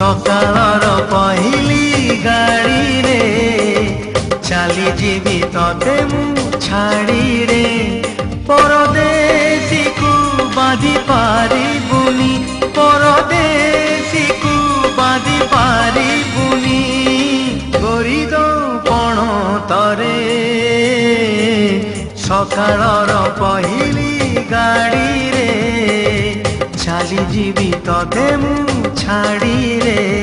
सकाळर पहिली गाड़ी रे चली जीवी तते मु छाड़ी रे परदेसी को बांधी पारिबुनी परदेसी को बांधी पारिबुनी गोरी दो पण तरे सकाळर पहिली गाड़ी रे चली जीवी तते मु छाड़ी रे।